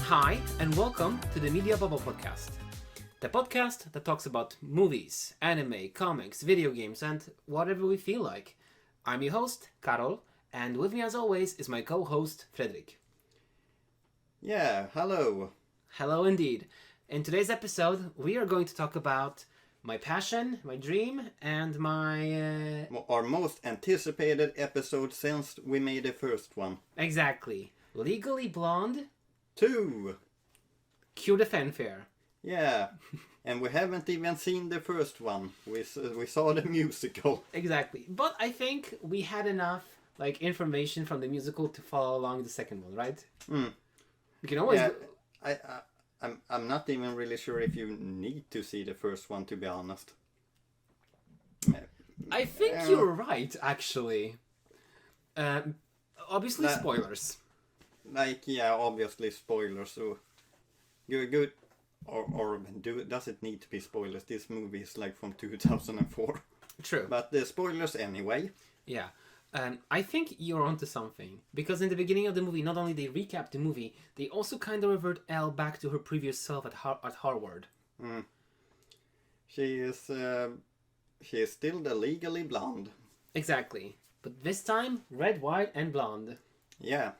Hi, and welcome to the Media Bubble Podcast. The podcast that talks about movies, anime, comics, video games, and whatever we feel like. I'm your host, Karol, and with me as always is my co-host, Fredrik. Yeah, hello. Hello indeed. In today's episode, we are going to talk about my passion, my dream, and my... Our most anticipated episode since we made the first one. Exactly. Legally Blonde. 2. Cue the fanfare. Yeah, and we haven't even seen the first one. We saw the musical. Exactly. But I think we had enough information from the musical to follow along the second one, right? We can always... Yeah, I'm not even really sure if you need to see the first one, to be honest. I think you're right, actually. Obviously, spoilers. Obviously spoilers. So good. Or does it need to be spoilers? This movie is from 2004. True. But the spoilers anyway. Yeah. I think you're onto something. Because in the beginning of the movie, not only they recap the movie, they also kind of revert Elle back to her previous self at Harvard. She is still the legally blonde. Exactly. But this time, red, white, and blonde. Yeah.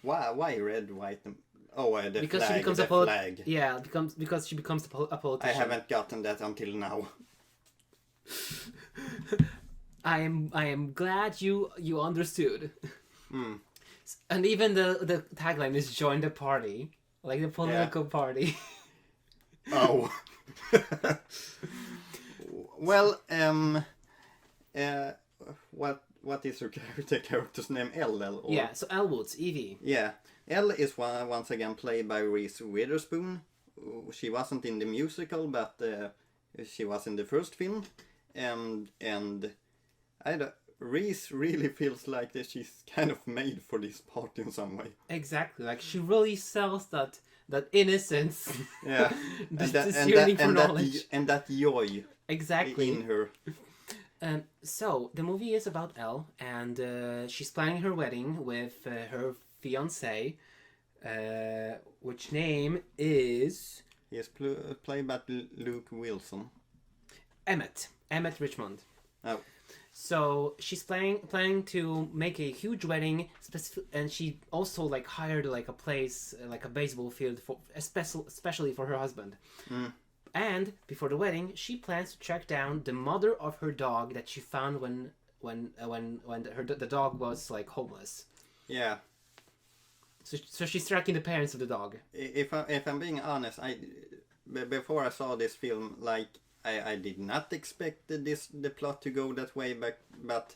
Why red, white, and... the because flag. She becomes flag. Yeah, because she becomes a politician. I haven't gotten that until now. I am glad you understood. And even the tagline is "Join the party," like the political party. Oh. Well, what is her character's name? Elle? Yeah, so Elle Woods, Evie. Yeah, Elle is once again played by Reese Witherspoon. She wasn't in the musical, but she was in the first film, and Reese really feels like that she's kind of made for this part in some way. Exactly, she really sells that innocence. Yeah, this yearning for knowledge. And that joy. Exactly. In her. So, the movie is about Elle, and she's planning her wedding with her fiancé, which name is... He is played by Luke Wilson. Emmett Richmond. Oh. So, she's planning to make a huge wedding, and she also hired a place, a baseball field, especially for her husband. And before the wedding, she plans to track down the mother of her dog that she found when the dog was homeless. Yeah. So she's tracking the parents of the dog. If I'm being honest, before I saw this film, I did not expect the plot to go that way, but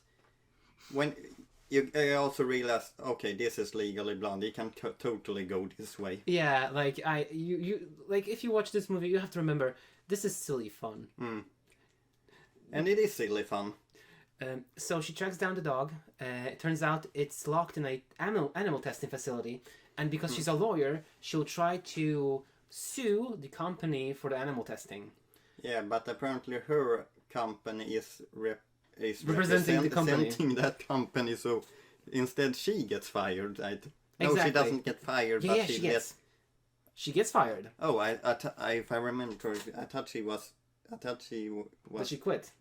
when I also realized, okay, this is Legally Blonde. It can totally go this way. Yeah, if you watch this movie, you have to remember this is silly fun. And it is silly fun. So she tracks down the dog. It turns out it's locked in a animal testing facility, and because she's a lawyer, she'll try to sue the company for the animal testing. Yeah, but apparently her company is representing that company, so instead she gets fired, right? Exactly. No, she doesn't get fired, but she gets fired. Oh, if I remember correctly, I thought she was. But she quit.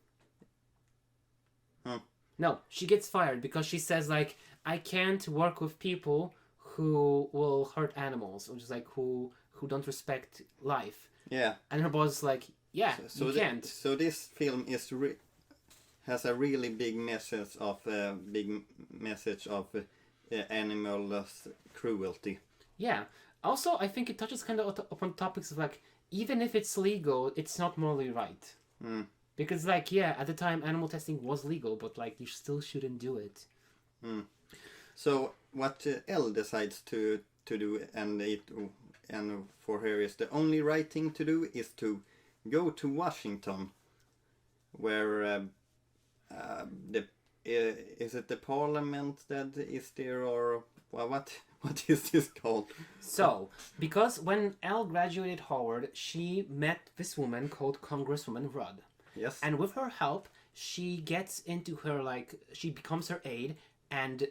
Huh. No, she gets fired because she says I can't work with people who will hurt animals, or just who don't respect life. Yeah. And her boss is yeah, so you can't. So this film has a really big message of animal cruelty. Yeah. Also, I think it touches kind of upon topics of even if it's legal, it's not morally right. Because at the time animal testing was legal, but you still shouldn't do it. So what Elle decides to do, and for her is the only right thing to do, is to go to Washington, where is it the parliament that is there, or what is this called? So, because when Elle graduated Harvard, she met this woman called Congresswoman Rudd. Yes. And with her help, she gets into her, she becomes her aide, and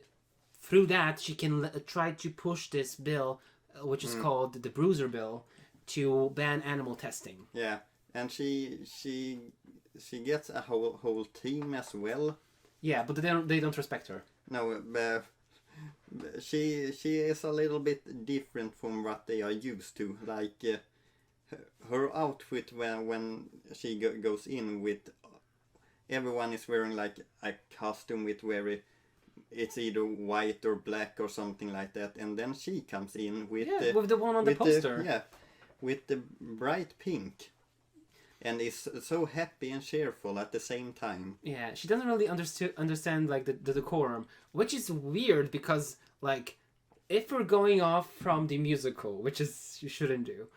through that, she can try to push this bill which is called the Bruiser Bill, to ban animal testing. Yeah, and she gets a whole team as well. Yeah, but they don't respect her. No, she is a little bit different from what they are used to. Like her outfit when she goes in with, everyone is wearing like a costume with it's either white or black or something like that, and then she comes in with with the one on the poster. With the bright pink, and is so happy and cheerful at the same time. Yeah, she doesn't really understand like the decorum, which is weird because like if we're going off from the musical, which is you shouldn't do,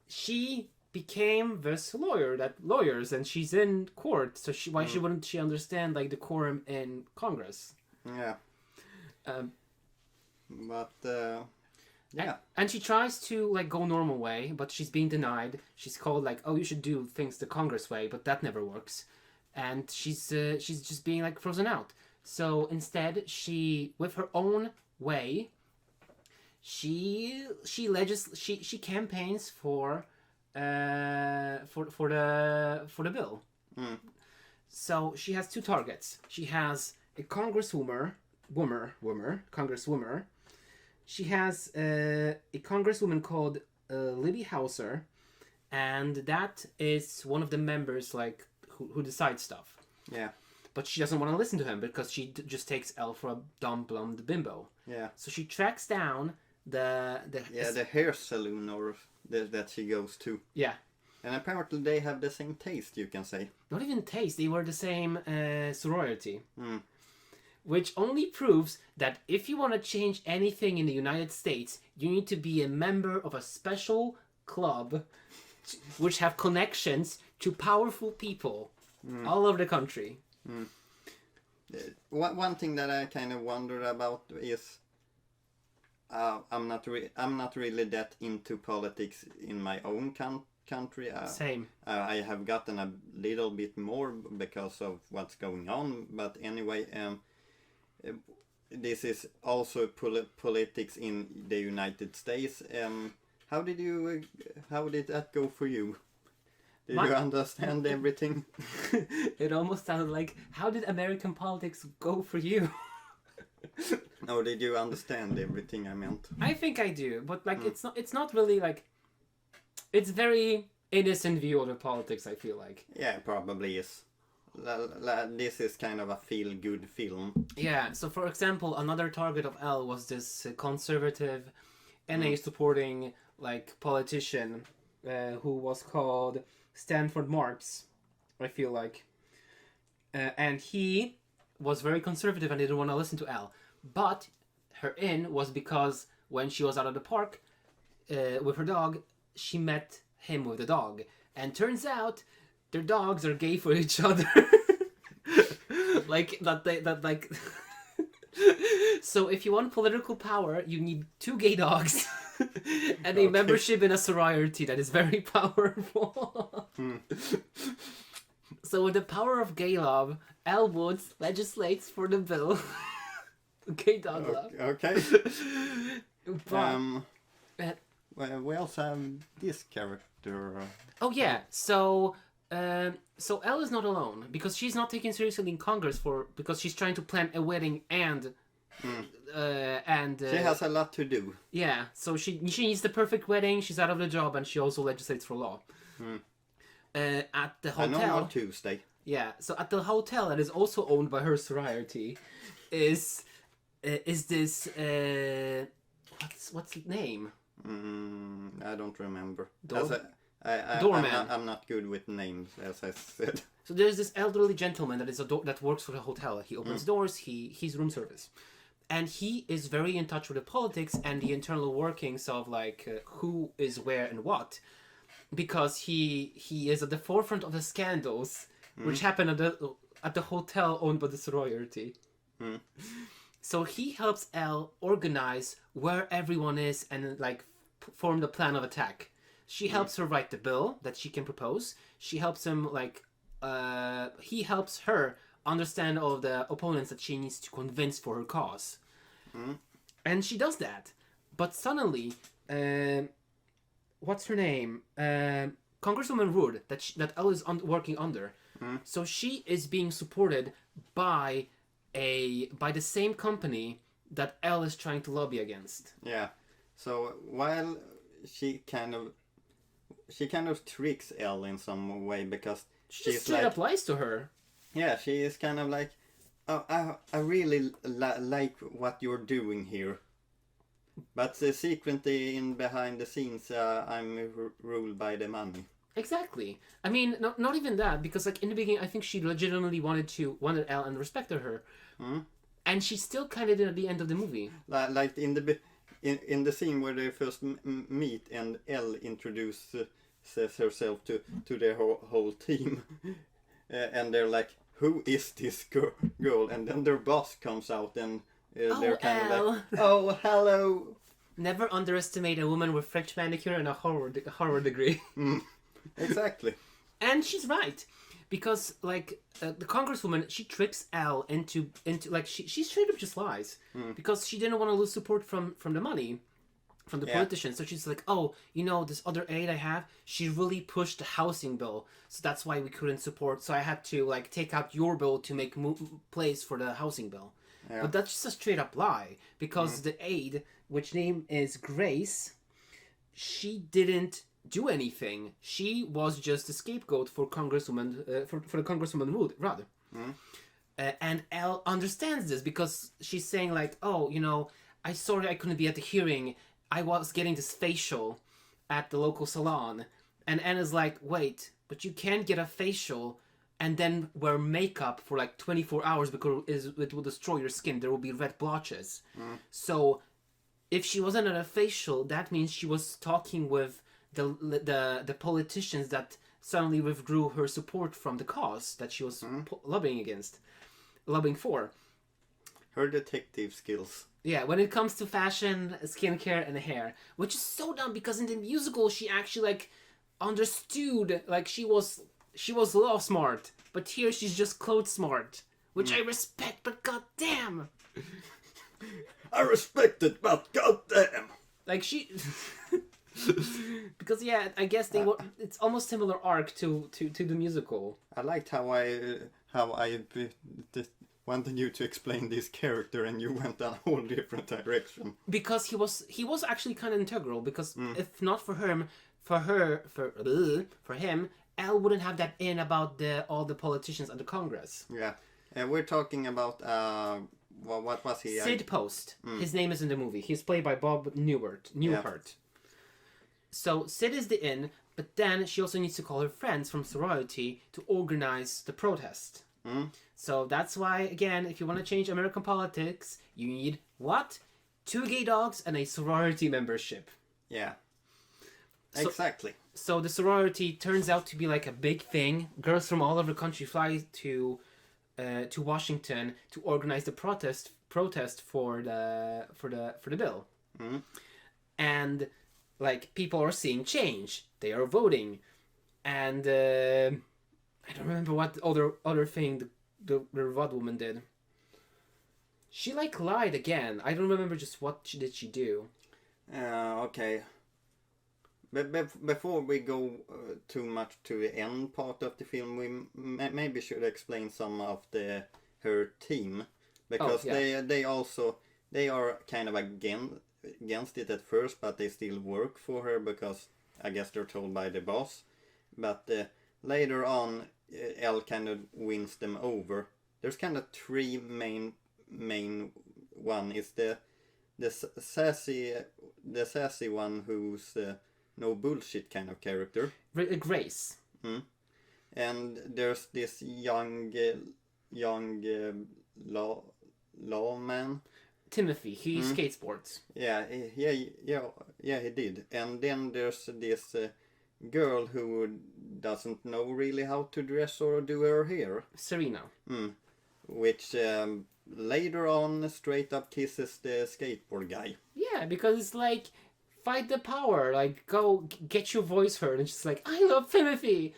she became this lawyers and she's in court, so why wouldn't she understand like decorum in Congress? Yeah. Yeah. And she tries to like go normal way, but she's being denied. She's called like, oh, you should do things the Congress way, but that never works. And she's just being like frozen out. So instead, she with her own way, she campaigns for the bill. So she has two targets. She has a congresswoman. She has a congresswoman called Libby Hauser, and that is one of the members like who decides stuff. Yeah. But she doesn't want to listen to him because she just takes Elle for a dumb blonde bimbo. Yeah. So she tracks down the hair salon that she goes to. Yeah. And apparently they have the same taste, you can say. Not even taste, they were the same sorority. Which only proves that if you want to change anything in the United States, you need to be a member of a special club which have connections to powerful people all over the country. One thing that I kind of wonder about is I'm not really that into politics in my own country. Same. I have gotten a little bit more because of what's going on, but anyway, this is also politics in the United States. How did that go for you? Did you understand everything? It almost sounded like, how did American politics go for you? No, did you understand everything I meant? I think I do, but like it's not really like, it's very innocent view of the politics, I feel like. Yeah, it probably is. This is kind of a feel-good film. Yeah, so for example, another target of Elle was this conservative NA supporting like politician who was called Stanford Marks, I feel like. And he was very conservative and didn't want to listen to Elle. But her in was because when she was out of the park with her dog, she met him with the dog. And turns out their dogs are gay for each other. So if you want political power, you need two gay dogs and a membership in a sorority that is very powerful. So with the power of gay love, Elle Woods legislates for the bill. Gay dog love. Okay. But, we also have this character. Oh yeah, so Elle is not alone because she's not taken seriously in Congress because she's trying to plan a wedding and she has a lot to do. Yeah, so she needs the perfect wedding. She's out of the job and she also legislates for law. At the hotel. A normal Tuesday. Yeah, so at the hotel that is also owned by her sorority is this what's its name? I don't remember. Doorman. I'm not good with names, as I said. So there's this elderly gentleman that works for the hotel. He opens doors. He's room service, and he is very in touch with the politics and the internal workings of like who is where and what, because he is at the forefront of the scandals which happen at the hotel owned by the sorority. So he helps Elle organize where everyone is and like form the plan of attack. She helps her write the bill that she can propose. She helps him he helps her understand all the opponents that she needs to convince for her cause. And she does that. But suddenly what's her name? Congresswoman Wood that Elle is working under. So she is being supported by the same company that Elle is trying to lobby against. Yeah. So while she kind of tricks Elle in some way because She just straight up lies to her. Yeah, she is kind of like, oh, I really like what you're doing here. But secretly in behind the scenes, I'm ruled by the money. Exactly. I mean, not even that, because like in the beginning, I think she legitimately wanted Elle and respected her, and she still kind of did at the end of the movie. Like in the scene where they first meet and Elle introduces herself to their whole team, and they're like, "Who is this girl?" And then their boss comes out and they're kind of like, "Oh, hello." Never underestimate a woman with French manicure and a horror degree. Exactly. And she's right, because like the congresswoman, she tricks Elle into like she straight up just lies because she didn't want to lose support from the money, from the politicians. So she's like, oh, this other aide I have, she really pushed the housing bill, so that's why we couldn't support. So I had to like take out your bill to make place for the housing bill. Yeah. But that's just a straight up lie, because the aide, which name is Grace, she didn't do anything. She was just a scapegoat for Congresswoman for the Congresswoman Wood, rather. And Elle understands this because she's saying like, oh, I sorry I couldn't be at the hearing. I was getting this facial at the local salon. And Anna's like, wait, but you can't get a facial and then wear makeup for like 24 hours because it will destroy your skin. There will be red blotches. So if she wasn't at a facial, that means she was talking with the politicians that suddenly withdrew her support from the cause that she was lobbying for. Her detective skills. Yeah, when it comes to fashion, skincare, and hair, which is so dumb because in the musical she actually like understood, like she was law smart, but here she's just clothes smart, which I respect, but goddamn. I respect it, but goddamn. Like she. Because I guess it's almost similar arc to the musical. I liked how I wanted you to explain this character and you went down a whole different direction. Because he was actually kind of integral, because if not for him, Elle wouldn't have that in about all the politicians at the Congress. Yeah, and we're talking about what was he? Sid Post. His name is in the movie. He's played by Bob Newhart. Yeah. So Sid is the in, but then she also needs to call her friends from sorority to organize the protest. So that's why, again, if you want to change American politics, you need what? 2 gay dogs and a sorority membership. Yeah. Exactly. So the sorority turns out to be like a big thing. Girls from all over the country fly to Washington to organize the protest for the bill. And like people are seeing change. They are voting, and I don't remember what other thing the Rod woman did. She like lied again. I don't remember just what she do. Okay. But before we go too much to the end part of the film, we maybe should explain some of her team, because they are kind of against it at first, but they still work for her because I guess they're told by the boss. But later on, Elle kind of wins them over. There's kind of 3 main. One is the sassy one who's no bullshit kind of character. Grace. And there's this young lawman. Timothy. He skateboards. Yeah, he did. And then there's this girl who doesn't know really how to dress or do her hair. Serena. Which later on straight up kisses the skateboard guy. Yeah, because it's like, fight the power, like go get your voice heard, and she's like, I love Timothy.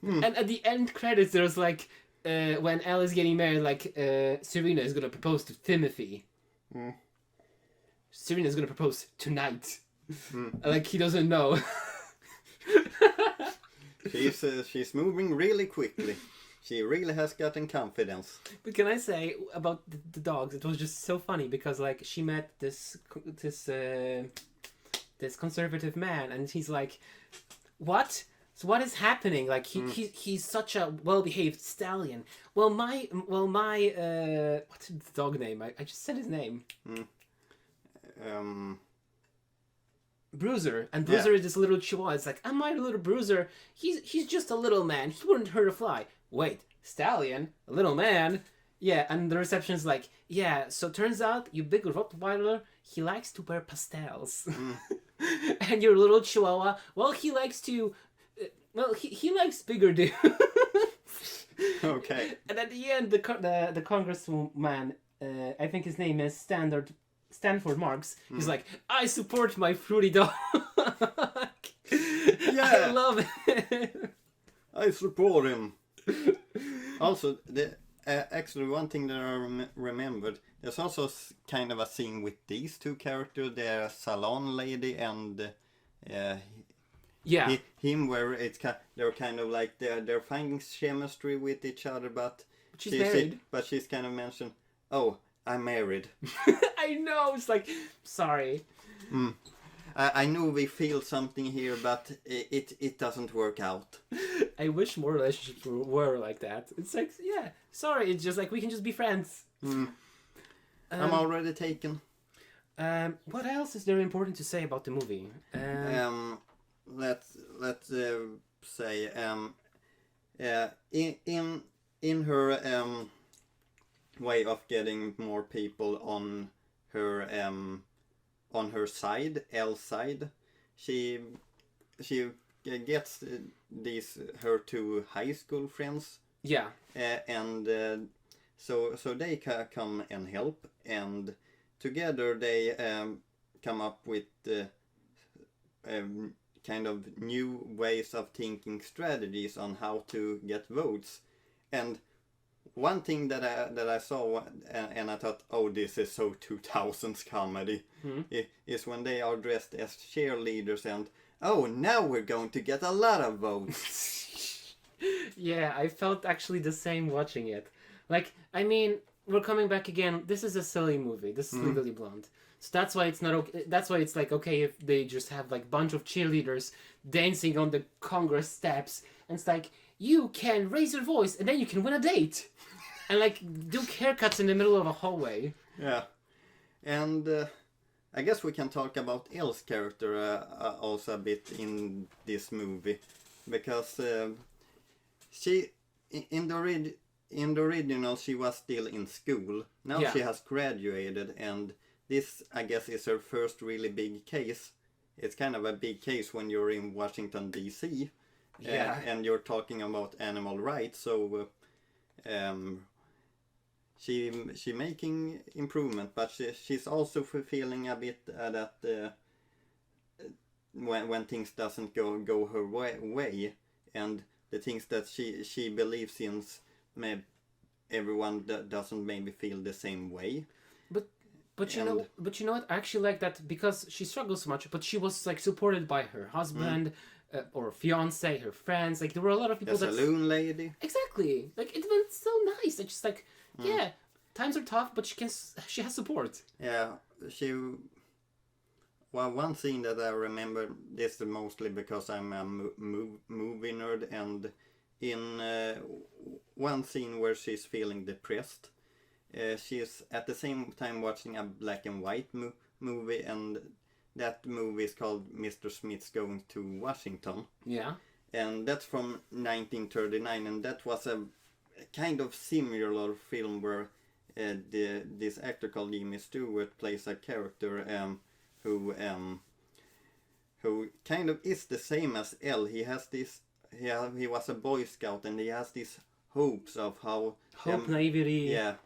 And at the end credits there's like when Elle is getting married, like Serena is gonna propose to Timothy. Serena's gonna propose tonight. Like, he doesn't know. She's moving really quickly. She really has gotten confidence. But can I say about the dogs? It was just so funny because like she met this conservative man, and he's like, "What? So what is happening? Like he's such a well-behaved stallion. Well, my what's the dog name? I just said his name. Bruiser, and Bruiser is this little chihuahua. It's like, I'm my little Bruiser. He's just a little man. He wouldn't hurt a fly. Wait, stallion, a little man. Yeah, and the reception's like, yeah. So turns out you big Rottweiler, he likes to wear pastels, and your little chihuahua, well, he likes to, he likes bigger dudes. Okay. And at the end, the congressman, I think his name is Stanford Marks. He's like, I support my fruity dog. I love it. I support him. Also, actually, one thing that I remembered, there's also kind of a scene with these two characters, the salon lady and him, where they're kind of like they're finding chemistry with each other, but she's married. But she's kind of mentioned, oh, I'm married. I know, it's like, sorry. I know we feel something here, but it doesn't work out. I wish more relationships were like that. It's like, yeah, sorry, it's just like, we can just be friends. I'm already taken. What else is there important to say about the movie? Let's say in her way of getting more people on her side, L's side, she gets her two high school friends. Yeah. And so they come and help, and together they come up with kind of new ways of thinking, strategies on how to get votes. And one thing that I saw and I thought, oh, this is so 2000s comedy, is when they are dressed as cheerleaders and, oh, now we're going to get a lot of votes. Yeah, I felt actually the same watching it. Like, I mean, we're coming back again. This is a silly movie. This is Legally Blonde. So that's why it's not okay. That's why it's like, okay, if they just have like bunch of cheerleaders dancing on the Congress steps, and it's like, you can raise your voice and then you can win a date. And like do haircuts in the middle of a hallway. Yeah. And I guess we can talk about Elle's character also a bit in this movie. Because she, in the original, she was still in school. Now she has graduated, and this, I guess, is her first really big case. It's kind of a big case when you're in Washington, D.C. And you're talking about animal rights, so she making improvement, but she's also feeling a bit that when things doesn't go her way, and the things that she believes in, everyone doesn't maybe feel the same way. But you know what? I actually like that because she struggles so much, but she was like supported by her husband. Or fiance, her friends, like there were a lot of people. The saloon lady. Exactly, like it went so nice. It's just like, yeah, times are tough, but she has support. Yeah, well, one scene that I remember, this mostly because I'm a movie nerd, and in one scene where she's feeling depressed, she's at the same time watching a black and white movie, and that movie is called Mr. Smith's Going to Washington. Yeah. And that's from 1939, and that was a kind of similar film where this actor called Jimmy Stewart plays a character who kind of is the same as Elle. He has this, he was a Boy Scout, and he has these hopes of how... Hope, naivety. Yeah.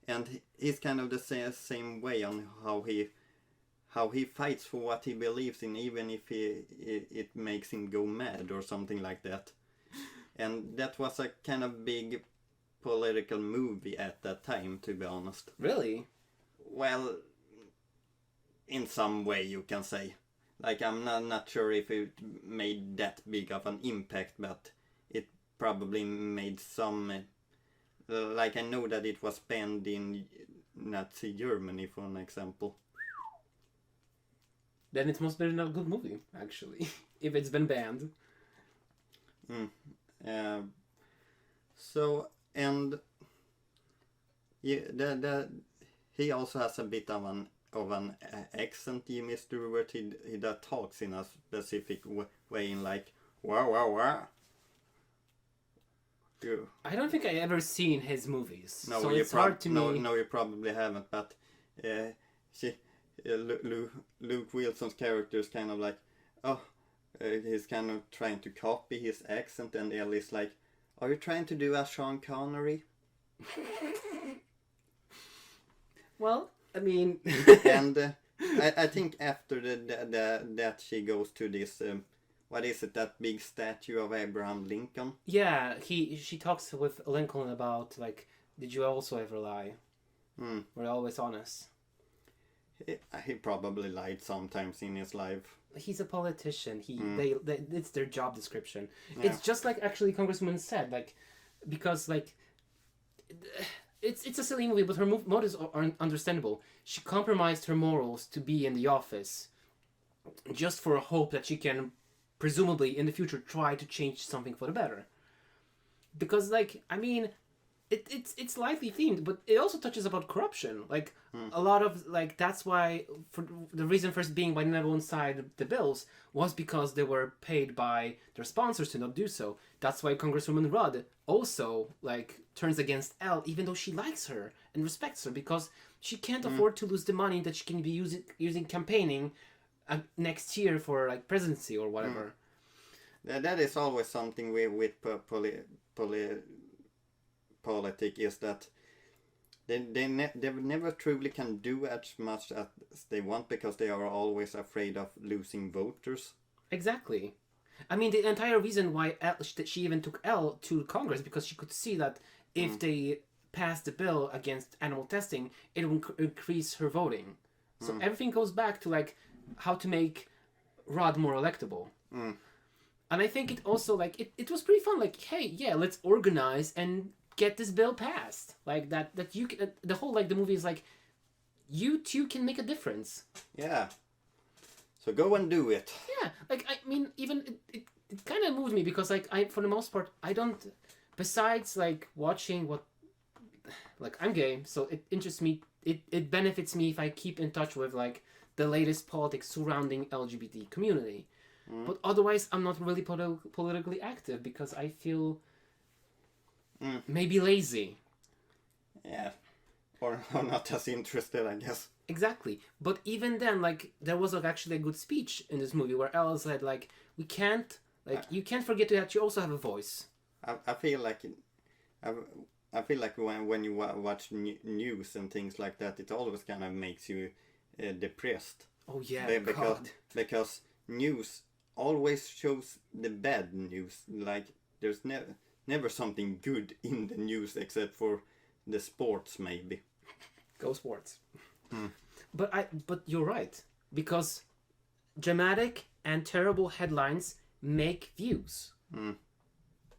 And he's kind of the same way on how he fights for what he believes in, even if it makes him go mad or something like that. And that was a kind of big political movie at that time, to be honest. Really? Well, in some way, you can say. Like, I'm not sure if it made that big of an impact, but it probably made some... like, I know that it was banned in Nazi Germany, for an example. Then it must have been a good movie, actually, if it's been banned. So, and yeah, he also has a bit of an accent, Mr. Rupert. He that talks in a specific way, in like wow wow wow. I don't think I ever seen his movies, No, so it's hard to me. No, you probably haven't. But Luke Wilson's character is kind of like, he's kind of trying to copy his accent, and Ellie's like, "Are you trying to do a Sean Connery?" Well, I mean, And I think after that she goes to this what is it, that big statue of Abraham Lincoln? yeah, she talks with Lincoln about like, did you also ever lie? Were you always honest? He probably lied sometimes in his life. He's a politician. They it's their job description. Yeah. It's just like actually Congresswoman said, like, because like it's a silly movie, but her motives are understandable. She compromised her morals to be in the office, just for a hope that she can, presumably in the future, try to change something for the better. Because like, I mean, it's lightly themed, but it also touches about corruption. Like a lot of like, that's why for the reason for being by never inside the bills was because they were paid by their sponsors to not do so. That's why Congresswoman Rudd also like turns against Elle, even though she likes her and respects her, because she can't afford to lose the money that she can be using campaigning next year for like presidency or whatever. That is always something with politics, is that they never truly can do as much as they want, because they are always afraid of losing voters. Exactly. I mean, the entire reason why she even took Elle to Congress, because she could see that if they passed the bill against animal testing, it would increase her voting. So everything goes back to like how to make Rudd more electable. And I think it also like it was pretty fun. Like, hey, yeah, let's organize and get this bill passed. Like that you can, the whole like the movie is like, you too can make a difference. Yeah. So go and do it. Yeah, like I mean, even it kind of moved me, because like I, for the most part, I don't, besides like watching what, like I'm gay, so it interests me. It benefits me if I keep in touch with like the latest politics surrounding LGBT community. But otherwise, I'm not really politically active, because I feel maybe lazy. Yeah. Or not as interested, I guess. Exactly. But even then, like, there was like actually a good speech in this movie where Elle said, like, we can't, like, you can't forget that you also have a voice. I feel like I feel like when you watch news and things like that, it always kind of makes you depressed. Oh yeah, because news always shows the bad news. Like, there's never something good in the news, except for the sports, maybe. Go sports. But you're right, because dramatic and terrible headlines make views.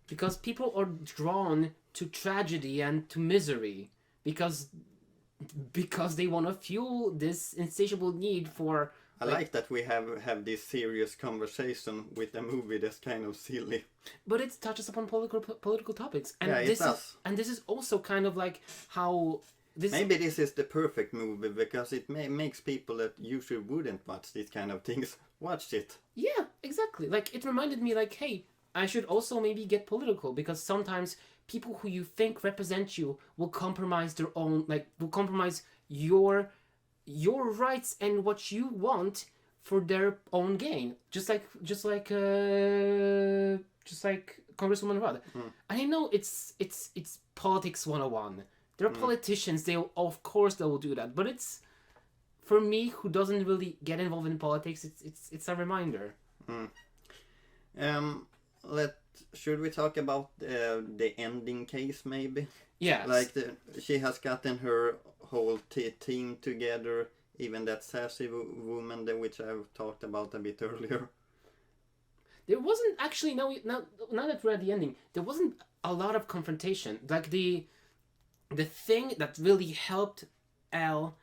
Because people are drawn to tragedy and to misery, because they want to fuel this insatiable need for. I like that we have this serious conversation with a movie that's kind of silly. But it touches upon political topics, and yeah, it does. This is also kind of like how. Maybe this is the perfect movie, because it makes people that usually wouldn't watch these kind of things watch it. Yeah, exactly. Like, it reminded me, like, hey, I should also maybe get political, because sometimes people who you think represent you will compromise their own, like, will compromise your rights and what you want for their own gain. Just like Congresswoman Rudd. I know it's politics 101. There are politicians, they will do that, but it's, for me, who doesn't really get involved in politics, it's a reminder. Should we talk about the ending case, maybe? Yeah. Like, she has gotten her whole team together even that sassy woman, which I've talked about a bit earlier. There wasn't actually, now that we're at the ending, there wasn't a lot of confrontation. Like, the thing that really helped Elle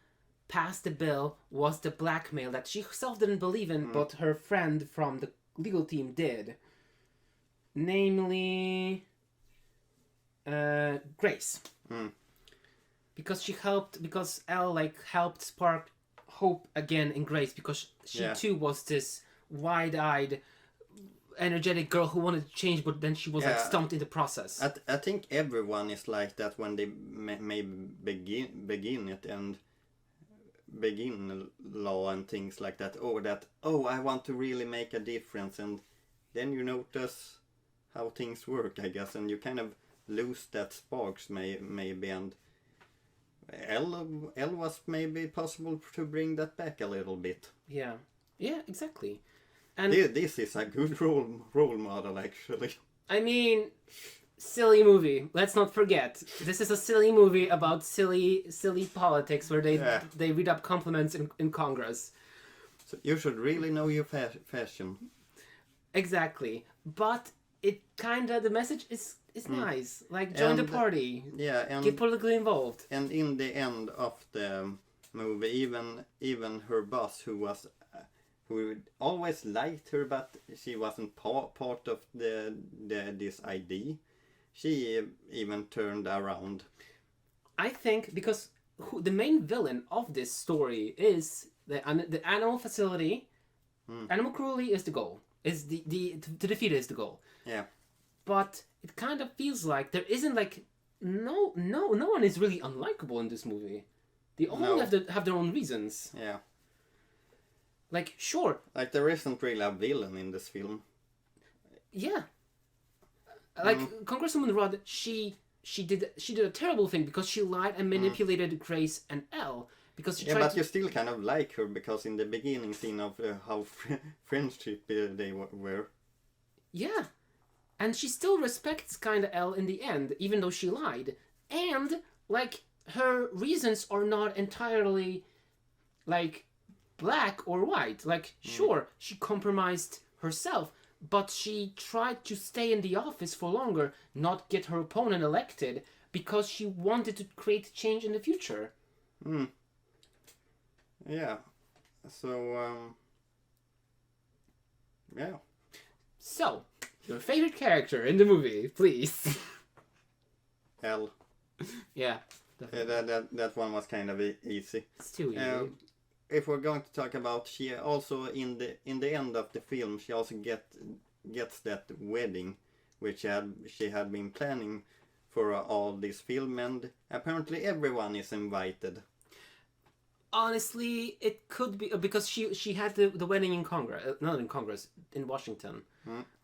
pass the bill was the blackmail that she herself didn't believe in, but her friend from the legal team did. Namely, Grace. Because Elle, like, helped spark hope again in Grace, because she too was this wide-eyed, energetic girl who wanted to change, but then she was like stumped in the process. I think everyone is like that when they may begin it and begin law and things like that. I want to really make a difference, and then you notice how things work, I guess, and you kind of lose that sparks maybe, and Elle was maybe possible to bring that back a little bit. Yeah, exactly. And this is a good role model, actually. I mean, silly movie. Let's not forget. This is a silly movie about silly politics where they read up compliments in Congress. So you should really know your fashion. Exactly. But it kinda, the message is nice. Like, join the party. Yeah, and get politically involved. And in the end of the movie, even her boss, who always liked her, but she wasn't part of this ID. She even turned around. I think because the main villain of this story is the animal facility. Animal cruelty is the goal. Is the to defeat it is the goal. Yeah. But it kind of feels like there isn't like no one is really unlikable in this movie. They all have their own reasons. Yeah. Like, sure. Like, there isn't really a villain in this film. Yeah. Like, Congresswoman Rudd, she did a terrible thing because she lied and manipulated Grace and Elle. Because she tried but you still kind of like her, because in the beginning scene of how friendship they were. Yeah. And she still respects kind of Elle in the end, even though she lied. And, like, her reasons are not entirely, like, black or white. Like, sure, she compromised herself, but she tried to stay in the office for longer, not get her opponent elected, because she wanted to create change in the future. Yeah. So, yeah. So, your favorite character in the movie, please. Elle. Yeah. That one was kind of easy. It's too easy. If we're going to talk about, she also in the end of the film, she also gets that wedding, which she had been planning for all this film, and apparently everyone is invited. Honestly, it could be because she had the wedding in Congress, not in Congress, in Washington.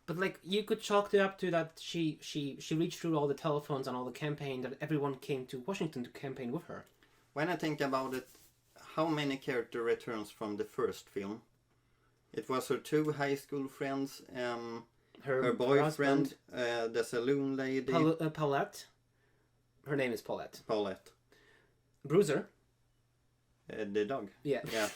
But like, you could chalk it up to that she reached through all the telephones and all the campaign, that everyone came to Washington to campaign with her. When I think about it, how many character returns from the first film? It was her 2 high school friends, her boyfriend, the saloon lady. Paulette. Her name is Paulette. Paulette. Bruiser. The dog. Yeah. Yeah.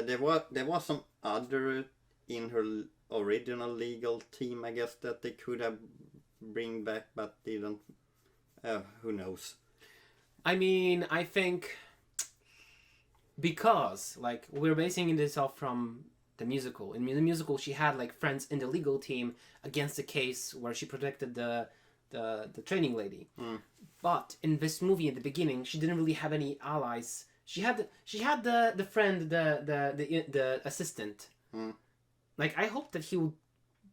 There was some other in her original legal team, I guess, that they could have bring back, but didn't. Who knows? I mean, I think because, like, we're basing this off from the musical. In the musical, she had, like, friends in the legal team against the case where she protected the training lady. But in this movie, at the beginning, she didn't really have any allies. She had the friend, the assistant. Like, I hope that he would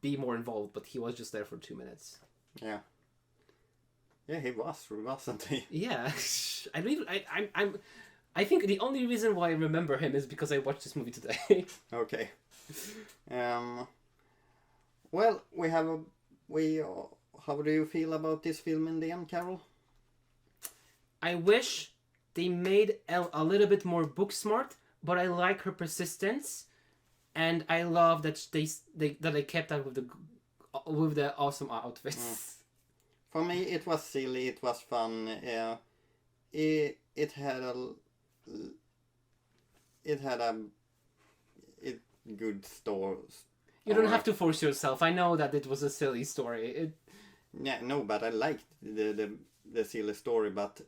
be more involved, but he was just there for 2 minutes. Yeah. Yeah, he wasn't he? Yeah, I think the only reason why I remember him is because I watched this movie today. Okay. Well, how do you feel about this film in the end, Karol? I wish they made Elle a little bit more book smart, but I like her persistence, and I love that they kept up with the awesome outfits. For me, it was silly. It was fun. It had it had a good story. You don't have to force yourself. I know that it was a silly story. Yeah, no, but I liked the silly story, but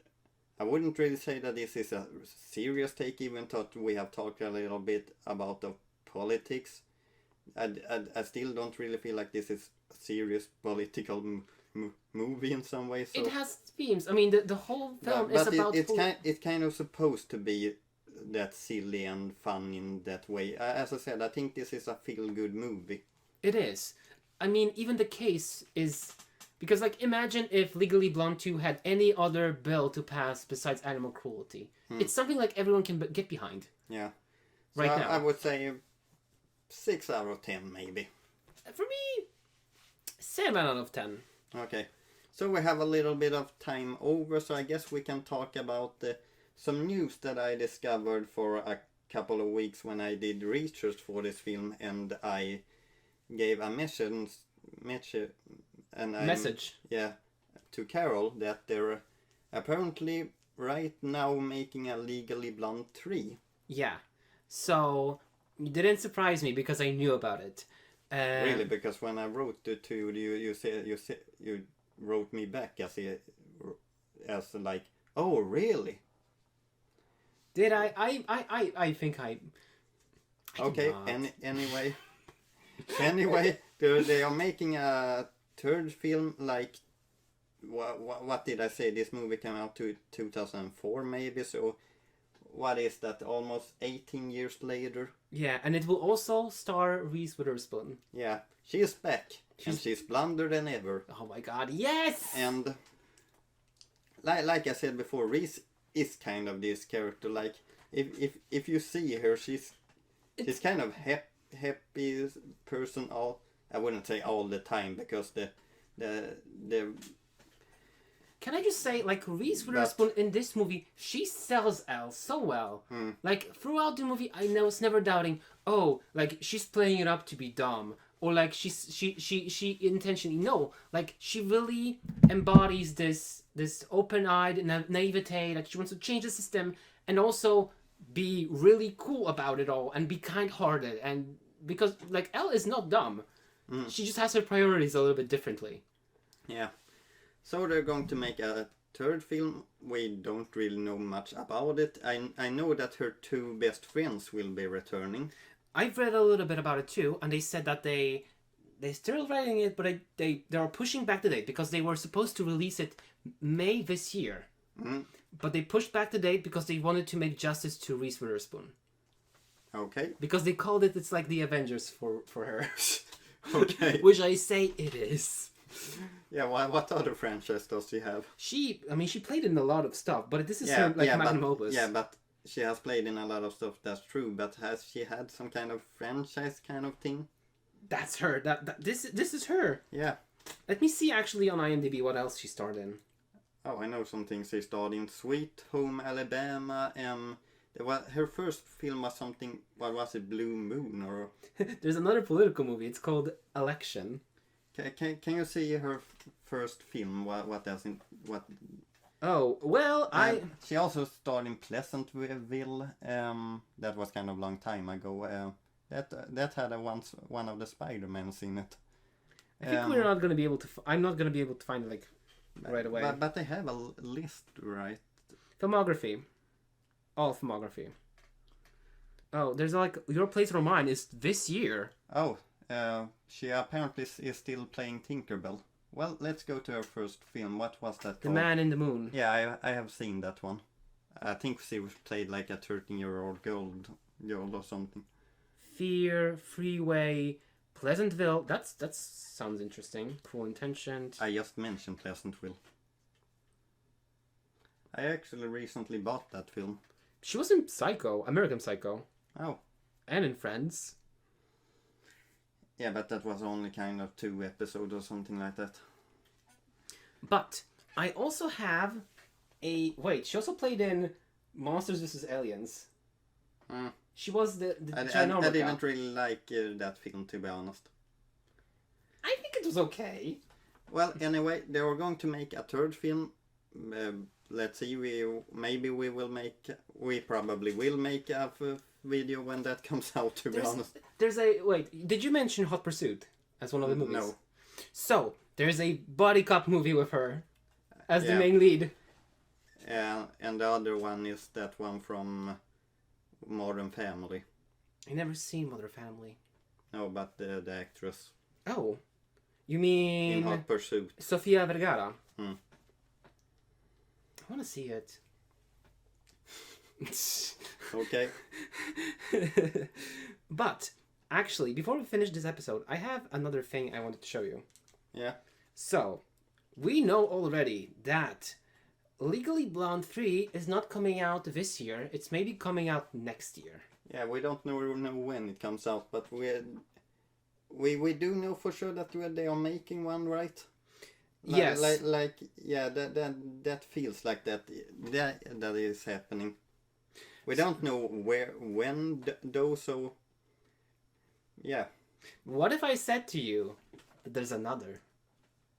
I wouldn't really say that this is a serious take, even though we have talked a little bit about the politics. I still don't really feel like this is a serious political movie in some way. So. It has themes. I mean, the whole film is about... It's kind of supposed to be that silly and fun in that way. As I said, I think this is a feel-good movie. It is. I mean, even the case is... Because, like, imagine if Legally Blonde 2 had any other bill to pass besides animal cruelty. It's something like everyone can get behind. Yeah. Right so now. I would say 6 out of 10, maybe. For me, 7 out of 10. Okay. So we have a little bit of time over, so I guess we can talk about some news that I discovered for a couple of weeks when I did research for this film, and I gave a message. Yeah, to Karol that they're apparently right now making a Legally Blonde 3. Yeah. So, it didn't surprise me because I knew about it. Really, because when I wrote it to you wrote me back as like, oh really? Did I? I think I okay. Anyway, they are making a third film. Like, what did I say? This movie came out to 2004 maybe. So, what is that? Almost 18 years later. Yeah, and it will also star Reese Witherspoon. Yeah, she is back. And she's blonder than ever. Oh my god, yes! And like I said before, Reese is kind of this character. Like, if you see her, she's kind of happy person. I wouldn't say all the time, because the Can I just say, like, Reese Witherspoon in this movie, she sells Elle so well. Like, throughout the movie, I was never doubting, oh, like, she's playing it up to be dumb. Or, like, she intentionally... No, like, she really embodies this open-eyed naivete. Like, she wants to change the system and also be really cool about it all and be kind-hearted. And because, like, Elle is not dumb. She just has her priorities a little bit differently. Yeah. So they're going to make a third film. We don't really know much about it. I know that her 2 best friends will be returning. I've read a little bit about it too, and they said that they're still writing it, but they are pushing back the date because they were supposed to release it May this year. But they pushed back the date because they wanted to make justice to Reese Witherspoon. Okay. Because they called it's like the Avengers for her. Okay. Which I say it is. Yeah, what other franchise does she have? She played in a lot of stuff, but this is her magnum opus. Yeah, but she has played in a lot of stuff, that's true, but has she had some kind of franchise kind of thing? That's her. This is her. Yeah. Let me see actually on IMDb what else she starred in. Oh, I know some things. She starred in Sweet Home Alabama, her first film was something, what was it, Blue Moon, or... There's another political movie, it's called Election. Can you see her first film? What does it... What... Oh, well, She also starred in Pleasantville. That was kind of long time ago. That had one of the Spider-Mans in it. I think we're not going to be able to... I'm not going to be able to find it, like, right away. But they have a list, right? Filmography. All filmography. Oh, there's like... Your Place or Mine is this year. Oh, she apparently is still playing Tinkerbell. Well, let's go to her first film. What was that called? The Man in the Moon. Yeah, I have seen that one. I think she played like a 13-year-old girl or something. Fear, Freeway, Pleasantville. That sounds interesting. Cruel Intentions. I just mentioned Pleasantville. I actually recently bought that film. She was in Psycho, American Psycho. Oh. And in Friends. Yeah, but that was only kind of 2 episodes or something like that. But I also have a... Wait, she also played in Monsters vs. Aliens. She was the I didn't really like that film, to be honest. I think it was okay. Well, anyway, they were going to make a third film. Let's see, we probably will make a video when that comes out, to be honest. Wait, did you mention Hot Pursuit as one of the movies? No. So, there's a buddy cop movie with her as the Yeah. main lead. And the other one is that one from Modern Family. I never seen Mother Family. No, but the actress Oh. You in mean Hot Pursuit. Sofia Vergara? Hmm. I want to see it. Okay. But, actually, before we finish this episode, I have another thing I wanted to show you. Yeah. So, we know already that Legally Blonde 3 is not coming out this year. It's maybe coming out next year. Yeah, we don't know when it comes out, but we do know for sure that they are making one, right? Yes. That feels like that is happening. We don't know when though, so yeah. What if I said to you that there's another?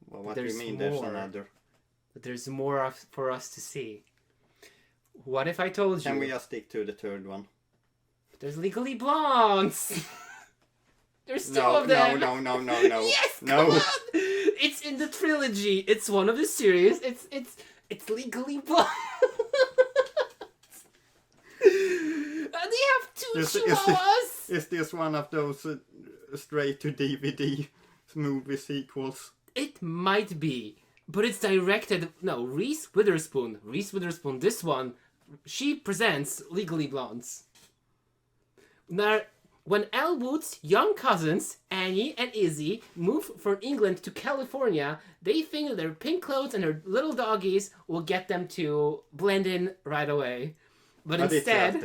Well, what do you mean there's another? That there's more for us to see. What if I told you? Can we just stick to the third one? There's Legally Blondes. There's two of them. No. Yes, no. come on. It's in the trilogy. It's one of the series. It's Legally Blonde. They have two chihuahuas. Is this one of those straight to DVD movie sequels? It might be, but it's directed. No, Reese Witherspoon. This one, she presents Legally Blondes. Now, when Elwood's young cousins, Annie and Izzy, move from England to California, they think that their pink clothes and their little doggies will get them to blend in right away. But instead,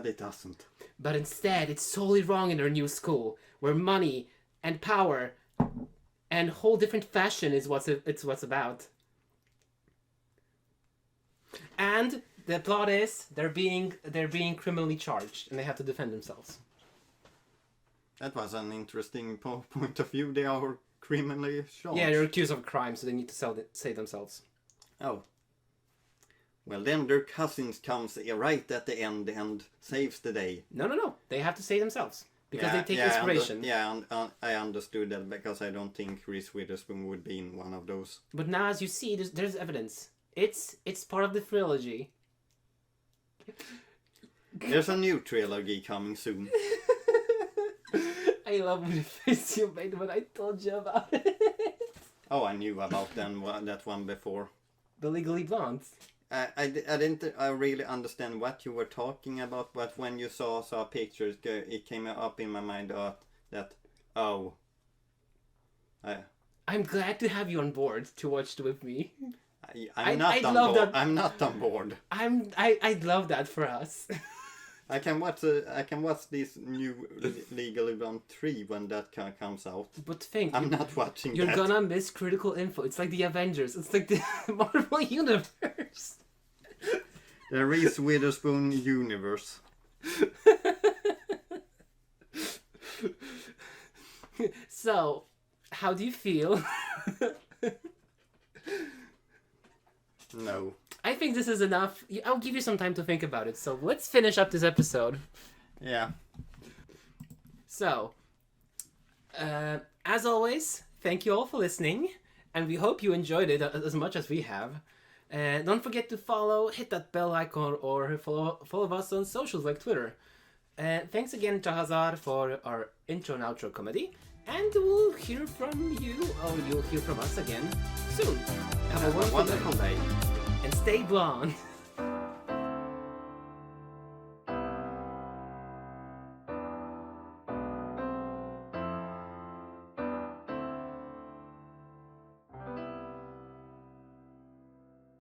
it doesn't. But instead, it's solely wrong in their new school, where money and power and whole different fashion is what's about. And the plot is they're being criminally charged and they have to defend themselves. That was an interesting point of view. They are criminally charged. Yeah, they're accused of a crime, so they need to save themselves. Oh. Well, then their cousins comes right at the end and saves the day. No. They have to save themselves. Because they take inspiration. I understood that because I don't think Reese Witherspoon would be in one of those. But now, as you see, there's evidence. It's part of the trilogy. There's a new trilogy coming soon. I love the face you made when I told you about it. Oh, I knew about that one before. The Legally Blondes. I didn't really understand what you were talking about, but when you saw pictures, it came up in my mind I'm glad to have you on board to watch with me. I'm not on board. I'd love that for us. I can watch this new Legally Blonde 3 when that comes out. But think, I'm not watching you're that. gonna miss critical info. It's like the Avengers. It's like the Marvel Universe. The Reese Witherspoon universe. So, how do you feel? No. I think this is enough. I'll give you some time to think about it. So let's finish up this episode. Yeah. So, as always, thank you all for listening, and we hope you enjoyed it as much as we have. Don't forget to hit that bell icon, or follow us on socials like Twitter. Thanks again, Jahzzar, for our intro and outro comedy, and we'll hear from you, or you'll hear from us again soon. Have a wonderful day. And stay blonde.